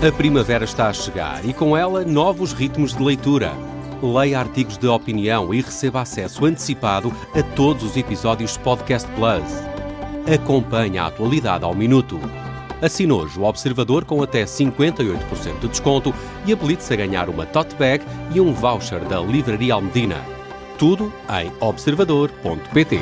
A primavera está a chegar e com ela novos ritmos de leitura. Leia artigos de opinião e receba acesso antecipado a todos os episódios Podcast Plus. Acompanhe a atualidade ao minuto. Assine hoje o Observador com até 58% de desconto e habilite-se a ganhar uma tote bag e um voucher da Livraria Almedina. Tudo em observador.pt.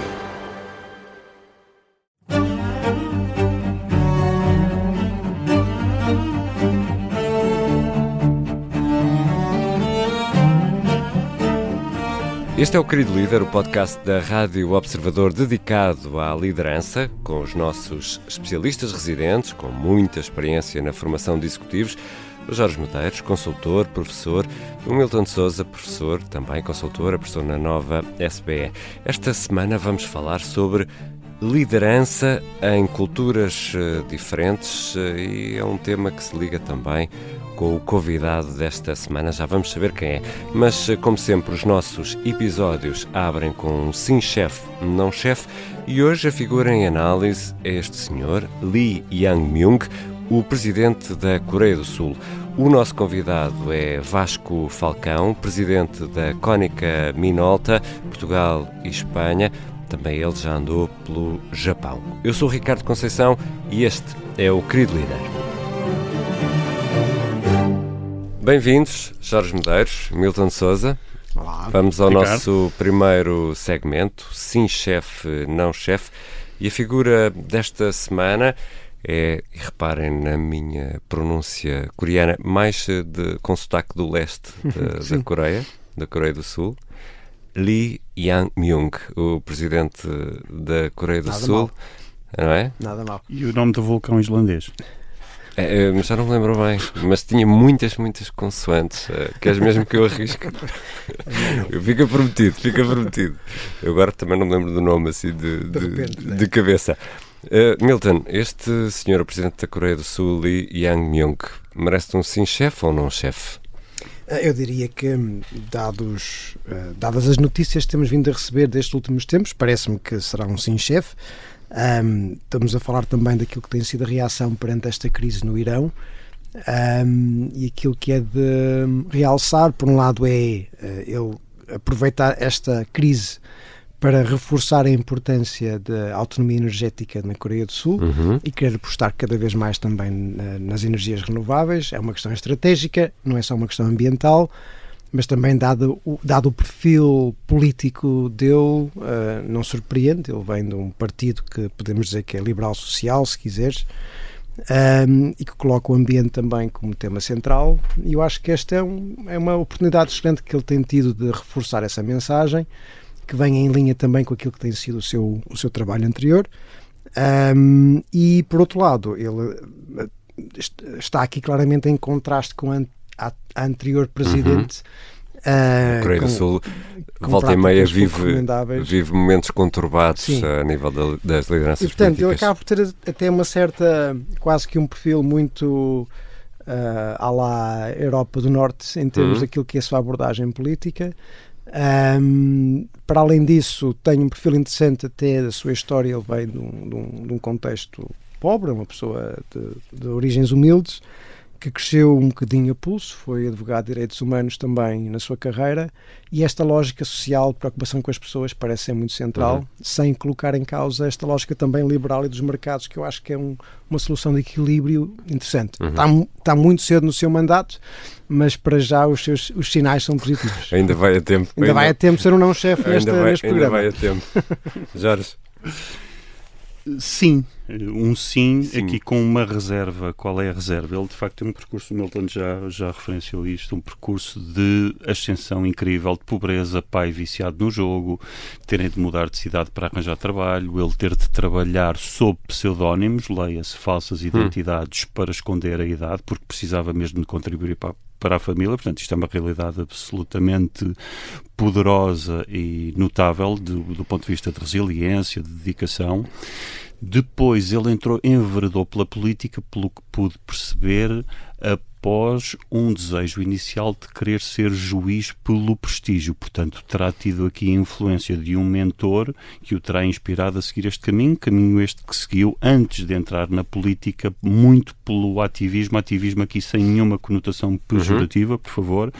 Este é o Querido Líder, o podcast da Rádio Observador dedicado à liderança, com os nossos especialistas residentes, com muita experiência na formação de executivos, o Jorge Medeiros, consultor, professor, o Milton Sousa, professor, também consultor, professor na nova SBE. Esta semana vamos falar sobre liderança em culturas diferentes e é um tema que se liga também com o convidado desta semana, já vamos saber quem é. Mas, como sempre, os nossos episódios abrem com um sim chefe, não chefe, e hoje a figura em análise é este senhor, Lee Jae-myung, o presidente da Coreia do Sul. O nosso convidado é Vasco Falcão, presidente da Konica Minolta, Portugal e Espanha. Também ele já andou pelo Japão. Eu sou o Ricardo Conceição e este é o Querido Líder. Bem-vindos, Jorge Medeiros, Milton Sousa. Olá, vamos ao Ricardo. Nosso primeiro segmento, sim chefe, não chefe. E a figura desta semana é, e reparem na minha pronúncia coreana, mais com sotaque do leste da Coreia do Sul, Lee Jae-myung, o presidente da Coreia do Nada Sul. mal. Não é? Nada mal. E o nome do vulcão islandês? Mas já não me lembro bem, mas tinha muitas consoantes. Queres mesmo que eu arrisque? Fica prometido. Eu agora também não me lembro do nome assim de cabeça. Milton, este senhor, o presidente da Coreia do Sul, Lee Jae-myung, merece um sim chefe ou não chefe? Eu diria que, dadas as notícias que temos vindo a receber destes últimos tempos, parece-me que será um sim chefe. Estamos a falar também daquilo que tem sido a reação perante esta crise no Irão, e aquilo que é de realçar, por um lado, é ele aproveitar esta crise para reforçar a importância da autonomia energética na Coreia do Sul e querer apostar cada vez mais também nas energias renováveis. É uma questão estratégica, não é só uma questão ambiental, mas também dado o perfil político dele, não surpreende. Ele vem de um partido que podemos dizer que é liberal-social, se quiseres, e que coloca o ambiente também como tema central, e eu acho que esta é uma oportunidade excelente que ele tem tido de reforçar essa mensagem, que vem em linha também com aquilo que tem sido o seu trabalho anterior. E, por outro lado, ele está aqui claramente em contraste com a anterior presidente. A Coreia do Sul, volta e meia, vive momentos conturbados. Sim, a nível das lideranças e, portanto, políticas. ele acaba por ter até uma certa, quase que um perfil muito à la Europa do Norte, em termos daquilo que é a sua abordagem política. Para além disso, tem um perfil interessante até da sua história. Ele vem de um contexto pobre, uma pessoa de origens humildes, que cresceu um bocadinho a pulso, foi advogado de direitos humanos também na sua carreira, e esta lógica social, preocupação com as pessoas, parece ser muito central, sem colocar em causa esta lógica também liberal e dos mercados, que eu acho que é uma solução de equilíbrio interessante. Está muito cedo no seu mandato, mas para já os sinais são positivos. Ainda vai a tempo. Ainda vai a tempo de ser um não-chefe neste programa. Ainda vai a tempo. Jorge? Sim, um sim, aqui com uma reserva. Qual é a reserva? Ele de facto tem um percurso, o Milton já referenciou isto, um percurso de ascensão incrível, de pobreza, pai viciado no jogo, terem de mudar de cidade para arranjar trabalho, ele ter de trabalhar sob pseudónimos, leia-se falsas identidades, para esconder a idade, porque precisava mesmo de contribuir para a família. Portanto, isto é uma realidade absolutamente poderosa e notável do ponto de vista de resiliência, de dedicação. Depois ele enveredou pela política, pelo que pude perceber, após um desejo inicial de querer ser juiz pelo prestígio. Portanto, terá tido aqui a influência de um mentor que o terá inspirado a seguir este caminho este que seguiu antes de entrar na política, muito pelo ativismo aqui sem nenhuma conotação pejorativa, por favor,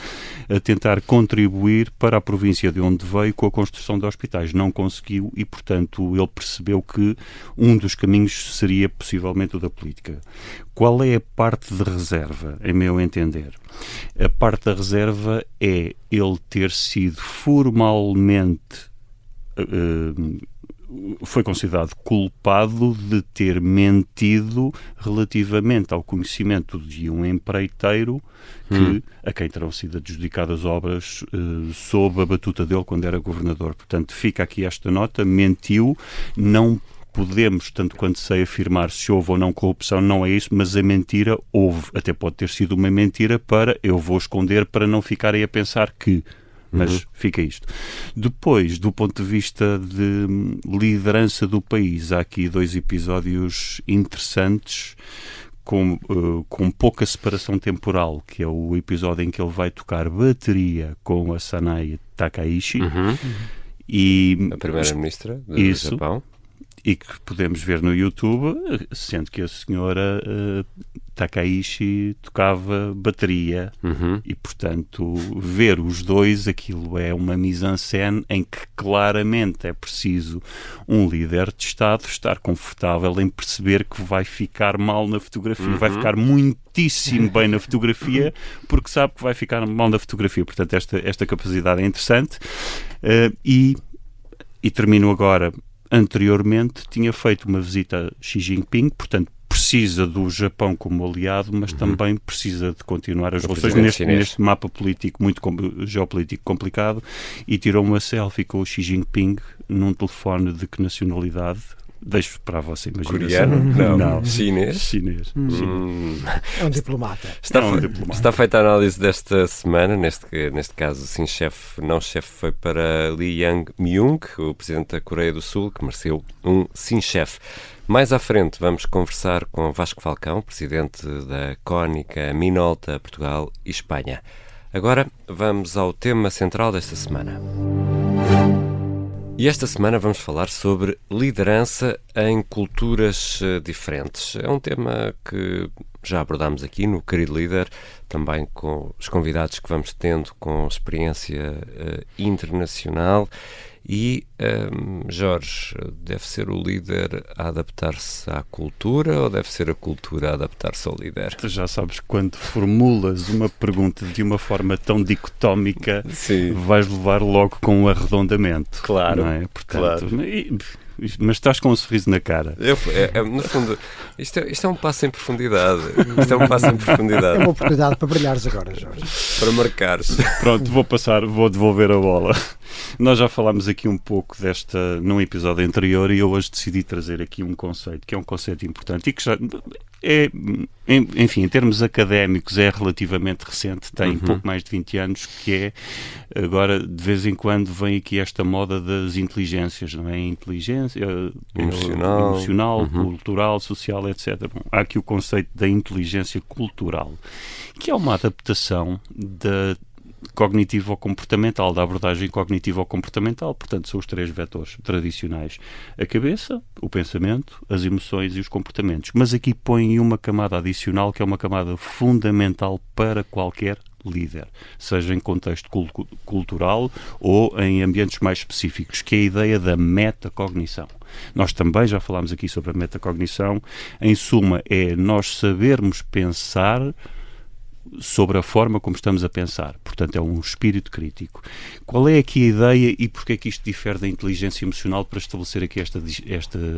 a tentar contribuir para a província de onde veio com a construção de hospitais. Não conseguiu e, portanto, ele percebeu que um dos caminhos seria possivelmente o da política. Qual é a parte de reserva, em meu entender? A parte da reserva é ele ter sido formalmente foi considerado culpado de ter mentido relativamente ao conhecimento de um empreiteiro a quem terão sido adjudicadas obras sob a batuta dele quando era governador. Portanto, fica aqui esta nota, mentiu, não podemos, tanto quanto sei, afirmar se houve ou não corrupção, não é isso, mas a mentira houve. Até pode ter sido uma mentira para eu vou esconder para não ficarem a pensar que... Mas fica isto. Depois, do ponto de vista de liderança do país, há aqui 2 episódios interessantes com pouca separação temporal, que é o episódio em que ele vai tocar bateria com a Sanae Takaishi. E a primeira-ministra do Japão. E que podemos ver no YouTube, sendo que a senhora Takaishi tocava bateria e, portanto, ver os dois, aquilo é uma mise-en-scène em que claramente é preciso um líder de Estado estar confortável em perceber que vai ficar mal na fotografia, vai ficar muitíssimo bem na fotografia, porque sabe que vai ficar mal na fotografia. Portanto, esta capacidade é interessante. E termino agora. Anteriormente tinha feito uma visita a Xi Jinping, portanto precisa do Japão como aliado, mas também precisa de continuar as relações neste mapa político, geopolítico complicado, e tirou uma selfie com o Xi Jinping num telefone de que nacionalidade? Deixo para a vossa imaginação. Coreano? Não. Chinês? É um diplomata. Está feita a análise desta semana. Neste caso, sim, não chefe, foi para Lee Yang-myung, o presidente da Coreia do Sul, que mereceu um sim chefe. Mais à frente vamos conversar com Vasco Falcão, presidente da Cónica Minolta, Portugal e Espanha. Agora vamos ao tema central desta semana. E esta semana vamos falar sobre liderança em culturas diferentes. É um tema que já abordámos aqui no Querido Líder, também com os convidados que vamos tendo com experiência internacional. E, Jorge, deve ser o líder a adaptar-se à cultura ou deve ser a cultura a adaptar-se ao líder? Tu já sabes, quando formulas uma pergunta de uma forma tão dicotómica, vais levar logo com um arredondamento. Claro, não é? Portanto, mas estás com um sorriso na cara. No fundo, isto é um passo em profundidade. É uma oportunidade para brilhares agora, Jorge. Para marcares. Pronto, vou devolver a bola. Nós já falámos aqui um pouco num episódio anterior, e eu hoje decidi trazer aqui um conceito, que é um conceito importante e que já enfim, em termos académicos é relativamente recente, tem pouco mais de 20 anos, que é, agora de vez em quando vem aqui esta moda das inteligências, não é? Inteligência emocional, cultural, social, etc. Bom, há aqui o conceito da inteligência cultural, que é uma adaptação da cognitivo-comportamental, da abordagem cognitivo-comportamental. Portanto, são os 3 vetores tradicionais: a cabeça, o pensamento, as emoções e os comportamentos. Mas aqui põe uma camada adicional, que é uma camada fundamental para qualquer líder, seja em contexto cultural ou em ambientes mais específicos, que é a ideia da metacognição. Nós também já falámos aqui sobre a metacognição. Em suma, é nós sabermos pensar sobre a forma como estamos a pensar. Portanto, é um espírito crítico. Qual é aqui a ideia e porque é que isto difere da inteligência emocional, para estabelecer aqui esta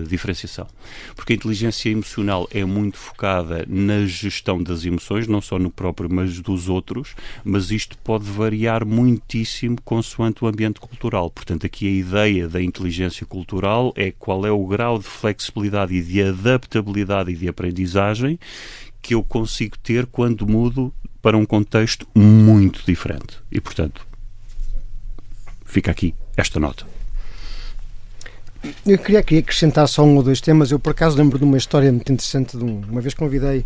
diferenciação? Porque a inteligência emocional é muito focada na gestão das emoções, não só no próprio, mas dos outros, mas isto pode variar muitíssimo consoante o ambiente cultural. Portanto, aqui a ideia da inteligência cultural é qual é o grau de flexibilidade e de adaptabilidade e de aprendizagem que eu consigo ter quando mudo para um contexto muito diferente. E, portanto, fica aqui esta nota. Eu queria acrescentar só um ou 2 temas. Eu, por acaso, lembro de uma história muito interessante. Uma vez convidei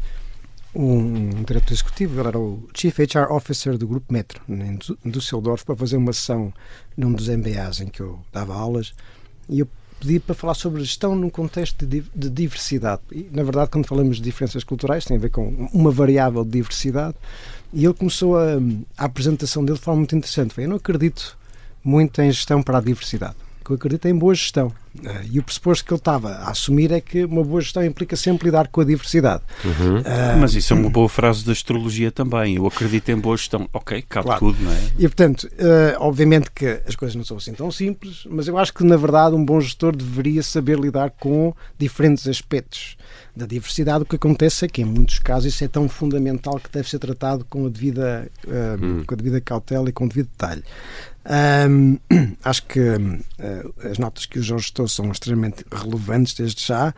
um diretor executivo, ele era o Chief HR Officer do Grupo Metro, em Düsseldorf, para fazer uma sessão num dos MBAs em que eu dava aulas, e eu pedi para falar sobre gestão num contexto de diversidade. E, na verdade, quando falamos de diferenças culturais, tem a ver com uma variável de diversidade, e ele começou a apresentação dele de forma muito interessante. Eu não acredito muito em gestão para a diversidade. Eu acredito em boa gestão. E o pressuposto que ele estava a assumir é que uma boa gestão implica sempre lidar com a diversidade. Mas isso é uma boa frase da astrologia também. Eu acredito em boa gestão. Ok, cabe claro. Tudo, não é? E, portanto, obviamente que as coisas não são assim tão simples, mas eu acho que, na verdade, um bom gestor deveria saber lidar com diferentes aspectos da diversidade. O que acontece é que, em muitos casos, isso é tão fundamental que deve ser tratado com a devida cautela e com o devido detalhe. Acho que as notas que o Jorge citou são extremamente relevantes desde já.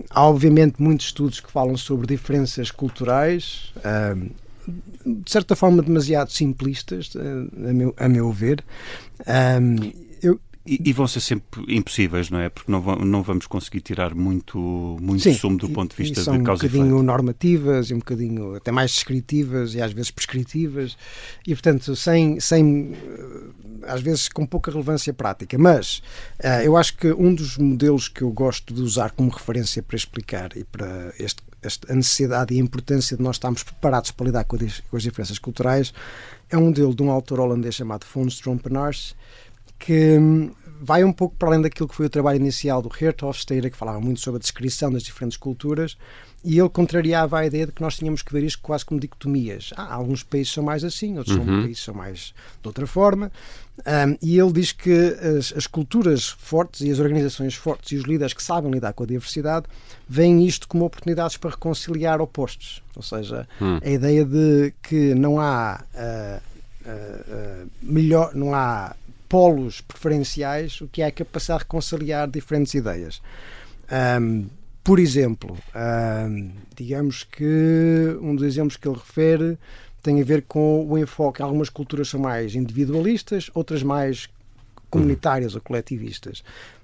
Há obviamente muitos estudos que falam sobre diferenças culturais, de certa forma demasiado simplistas, a meu ver. E vão ser sempre impossíveis, não é? Porque não vamos conseguir tirar muito sim, sumo do ponto de vista de causa e efeito. São um bocadinho normativas e um bocadinho até mais descritivas e às vezes prescritivas e, portanto, sem às vezes com pouca relevância prática. Mas eu acho que um dos modelos que eu gosto de usar como referência para explicar e para a necessidade e a importância de nós estarmos preparados para lidar com as diferenças culturais é um modelo de um autor holandês chamado Fons Trompenaars, que vai um pouco para além daquilo que foi o trabalho inicial do Geert Hofstede, que falava muito sobre a descrição das diferentes culturas, e ele contrariava a ideia de que nós tínhamos que ver isto quase como dicotomias. Alguns países são mais assim, outros países são mais de outra forma, e ele diz que as culturas fortes e as organizações fortes e os líderes que sabem lidar com a diversidade veem isto como oportunidades para reconciliar opostos. Ou seja, a ideia de que não há polos preferenciais, o que é a capacidade de reconciliar diferentes ideias. Por exemplo, digamos que um dos exemplos que ele refere tem a ver com o enfoque. Algumas culturas são mais individualistas, outras mais comunitárias ou coletivistas.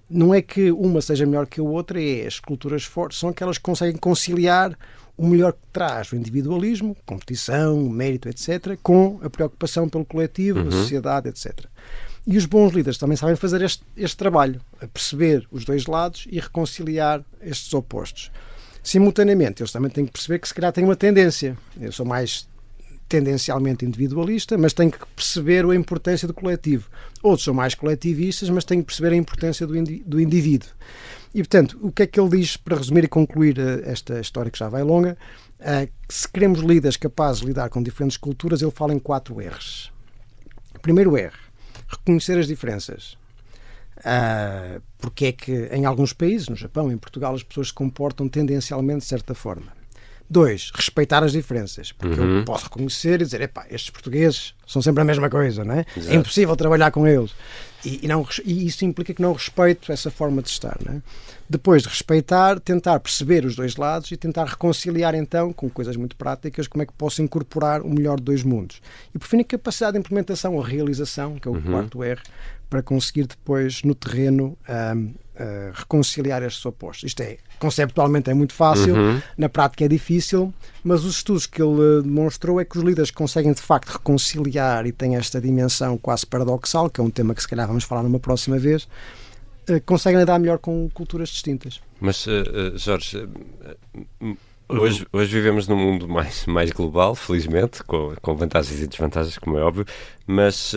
Não é que uma seja melhor que a outra, as culturas fortes são aquelas que conseguem conciliar o melhor que traz o individualismo, competição, mérito, etc., com a preocupação pelo coletivo, a sociedade, etc. E os bons líderes também sabem fazer este trabalho, a perceber os dois lados e reconciliar estes opostos. Simultaneamente, eles também têm que perceber que se calhar têm uma tendência. Eu sou mais tendencialmente individualista, mas tenho que perceber a importância do coletivo. Outros são mais coletivistas, mas têm que perceber a importância do indivíduo. E, portanto, o que é que ele diz, para resumir e concluir esta história que já vai longa, que se queremos líderes capazes de lidar com diferentes culturas, ele fala em 4 R's. O primeiro R, reconhecer as diferenças. Porque é que em alguns países, no Japão, em Portugal, as pessoas se comportam tendencialmente de certa forma. 2, respeitar as diferenças, porque eu posso reconhecer e dizer, estes portugueses são sempre a mesma coisa, não é? Exato. É impossível trabalhar com eles. E isso implica que não respeito essa forma de estar, não é? Depois de respeitar, tentar perceber os dois lados e tentar reconciliar então, com coisas muito práticas, como é que posso incorporar o melhor de dois mundos. E por fim, a capacidade de implementação ou realização, que é o 4º R, para conseguir depois, no terreno, reconciliar estes opostos. Isto conceptualmente é muito fácil, na prática é difícil, mas os estudos que ele demonstrou é que os líderes conseguem de facto reconciliar e têm esta dimensão quase paradoxal, que é um tema que se calhar vamos falar numa próxima vez, conseguem lidar melhor com culturas distintas. Mas, Jorge, hoje vivemos num mundo mais global, felizmente, com vantagens e desvantagens, como é óbvio, mas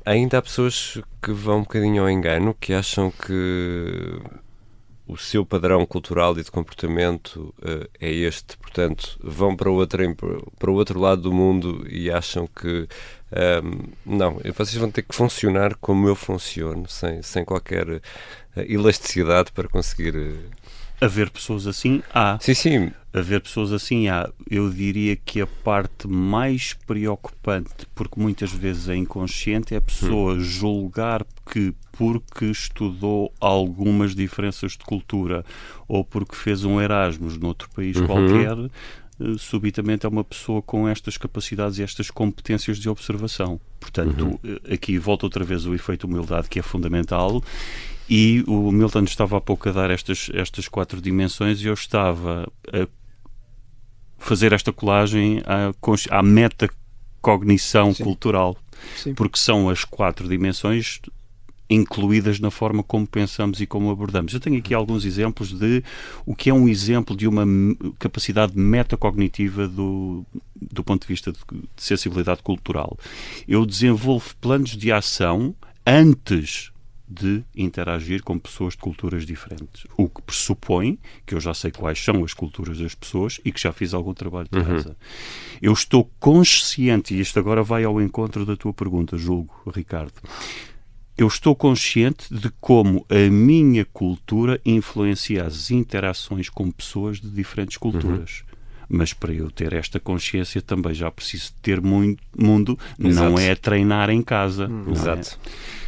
ainda há pessoas que vão um bocadinho ao engano, que acham que o seu padrão cultural e de comportamento é este, portanto, vão para o outro lado do mundo e acham que não, vocês vão ter que funcionar como eu funciono, sem qualquer elasticidade para conseguir... Haver pessoas assim, há. Sim. Haver pessoas assim, há. Eu diria que a parte mais preocupante, porque muitas vezes é inconsciente, é a pessoa julgar que porque estudou algumas diferenças de cultura ou porque fez um Erasmus noutro país qualquer, subitamente é uma pessoa com estas capacidades e estas competências de observação. Portanto, aqui volta outra vez o efeito humildade, que é fundamental. E o Milton estava há pouco a dar estas 4 dimensões, e eu estava a fazer esta colagem à metacognição cultural. Sim. Porque são as 4 dimensões incluídas na forma como pensamos e como abordamos. Eu tenho aqui alguns exemplos de o que é um exemplo de uma capacidade metacognitiva do ponto de vista de sensibilidade cultural. Eu desenvolvo planos de ação antes de interagir com pessoas de culturas diferentes. O que pressupõe que eu já sei quais são as culturas das pessoas e que já fiz algum trabalho de casa. Eu estou consciente, e isto agora vai ao encontro da tua pergunta, julgo, Ricardo. Eu estou consciente de como a minha cultura influencia as interações com pessoas de diferentes culturas. Mas para eu ter esta consciência também já preciso ter muito mundo, não é treinar em casa. Exato.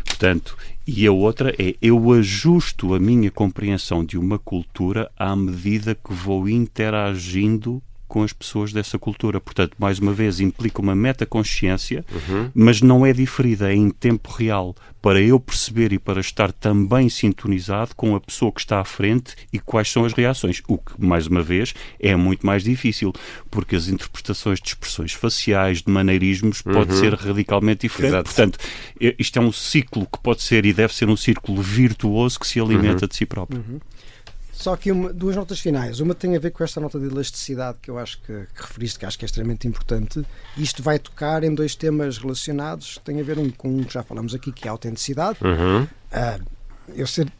Portanto, e a outra é, eu ajusto a minha compreensão de uma cultura à medida que vou interagindo com as pessoas dessa cultura. Portanto, mais uma vez, implica uma metaconsciência, mas não é diferida, é em tempo real, para eu perceber e para estar também sintonizado com a pessoa que está à frente e quais são as reações. O que, mais uma vez, é muito mais difícil, porque as interpretações de expressões faciais, de maneirismos, pode ser radicalmente diferente. Exato. Portanto, isto é um ciclo que pode ser e deve ser um círculo virtuoso que se alimenta de si próprio. Só que duas notas finais. Uma tem a ver com esta nota de elasticidade que eu acho que referiste, que acho que é extremamente importante. Isto vai tocar em 2 temas relacionados. Tem a ver com um que já falamos aqui, que é a autenticidade. Eu ser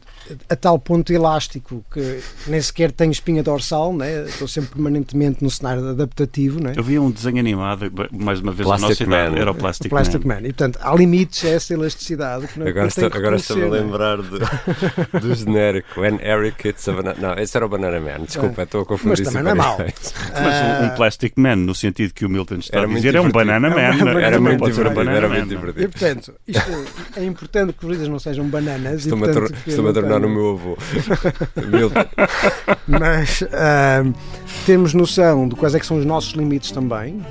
a tal ponto elástico que nem sequer tenho espinha dorsal, né? Estou sempre permanentemente no cenário adaptativo. Né? Eu vi um desenho animado, mais uma vez, Plastic a nossa idade, Man. era o Plastic Man. E, portanto, há limites a essa elasticidade. Que Agora estou-me a lembrar do genérico When Eric Hits a Banana. Não, esse era o Banana Man. Desculpa, estou a confundir. Mas também não é mau. Mas um Plastic Man, no sentido que o Milton está a dizer, é um divertido. Banana Man. Era muito Banana Man. divertido. E, portanto, isto é importante que os líderes não sejam bananas. Estou-me a tornar o meu avô. Milton. Mas temos noção de quais é que são os nossos limites também,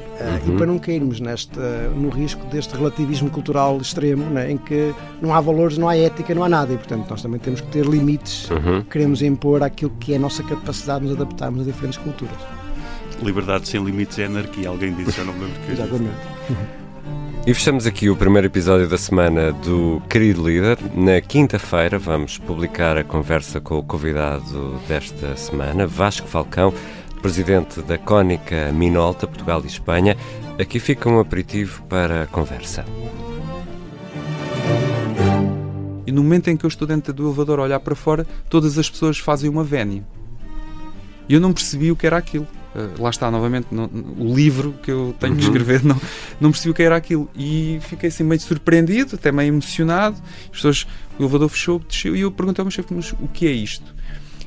e para não cairmos no risco deste relativismo cultural extremo, né, em que não há valores, não há ética, não há nada, e portanto nós também temos que ter limites que queremos impor àquilo que é a nossa capacidade de nos adaptarmos a diferentes culturas. Liberdade sem limites é anarquia, alguém disse, já não me lembro que Exatamente. E fechamos aqui o primeiro episódio da semana do Querido Líder. Na quinta-feira vamos publicar a conversa com o convidado desta semana, Vasco Falcão, presidente da Cónica Minolta, Portugal e Espanha. Aqui fica um aperitivo para a conversa. E no momento em que eu estou dentro do elevador a olhar para fora, todas as pessoas fazem uma vénia. E eu não percebi o que era aquilo. Lá está, novamente, o livro que eu tenho que escrever, não percebi o que era aquilo. E fiquei assim meio surpreendido, até meio emocionado. As pessoas, o elevador fechou, desceu, e eu perguntei ao meu chefe, mas o que é isto?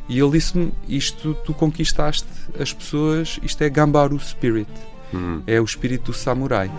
E ele disse-me, isto tu conquistaste as pessoas, isto é Gambaru Spirit. É o espírito do samurai.